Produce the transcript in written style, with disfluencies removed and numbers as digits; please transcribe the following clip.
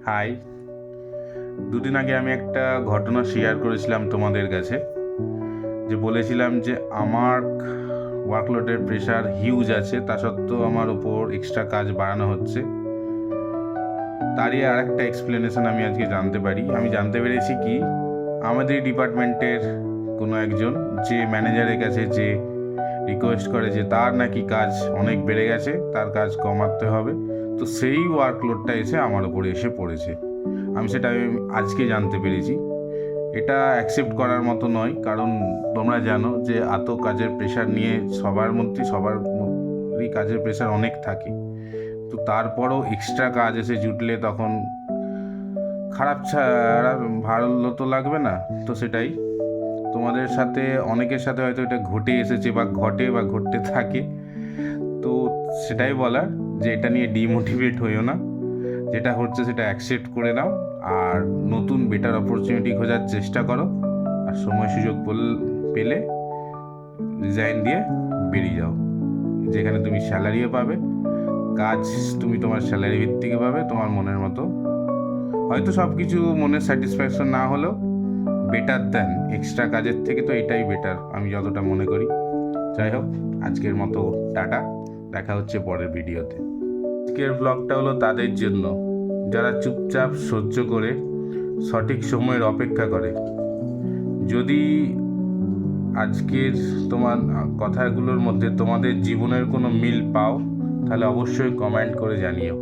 High. দুদিন আগে আমি একটা ঘটনা শেয়ার করেছিলাম তোমাদের কাছে, যে বলেছিলাম যে আমার ওয়ার্কলোডের প্রেশার হিউজ আছে, তা সত্ত্বেও আমার ওপর এক্সট্রা কাজ বাড়ানো হচ্ছে। তারই আর একটা এক্সপ্লেনেশন আমি আজকে জানতে পেরেছি কি, আমাদের ডিপার্টমেন্টের কোনো একজন যে ম্যানেজারের কাছে যে রিকোয়েস্ট করে যে তার নাকি কাজ অনেক বেড়ে গেছে, তার কাজ কমাতে হবে, তো সেই ওয়ার্কলোডটা এসে আমার ওপরে এসে পড়েছে। আমি সেটা আজকে জানতে পেরেছি। এটা অ্যাকসেপ্ট করার মতো নয়, কারণ তোমরা জানো যে এত কাজের প্রেশার নিয়ে সবারই কাজের প্রেশার অনেক থাকে, তো তারপরও এক্সট্রা কাজ এসে জুটলে তখন খারাপ ছাড়া ভালো তো লাগবে না। তো সেটাই তোমাদের সাথে, অনেকের সাথে হয়তো এটা ঘটে এসেছে বা ঘটে বা ঘটতে থাকে। তো সেটাই বলার যে এটা নিয়ে ডিমোটিভেট হইও না, যেটা হচ্ছে সেটা অ্যাকসেপ্ট করে নাও, আর নতুন বেটার অপরচুনিটি খোঁজার চেষ্টা করো, আর সময় সুযোগ পেলে রিজাইন দিয়ে বেরিয়ে যাও। যেখানে তুমি স্যালারিও পাবে, কাজ তুমি তোমার স্যালারি ভিত্তিকে পাবে, তোমার মনের মতো। হয়তো সব কিছু মনের স্যাটিসফ্যাকশন না হলেও বেটার দেন এক্সট্রা কাজের থেকে, তো এটাই বেটার আমি যতটা মনে করি। যাই হোক, আজকের মতো টাটা, দেখা হচ্ছে পরের ভিডিওতে। আজকের ব্লগটা হলো তাদের জন্য যারা চুপচাপ সহ্য করে সঠিক সময়ের অপেক্ষা করে। যদি আজকের তোমার কথাগুলোর মধ্যে তোমাদের জীবনের কোনো মিল পাও, তাহলে অবশ্যই কমেন্ট করে জানিও।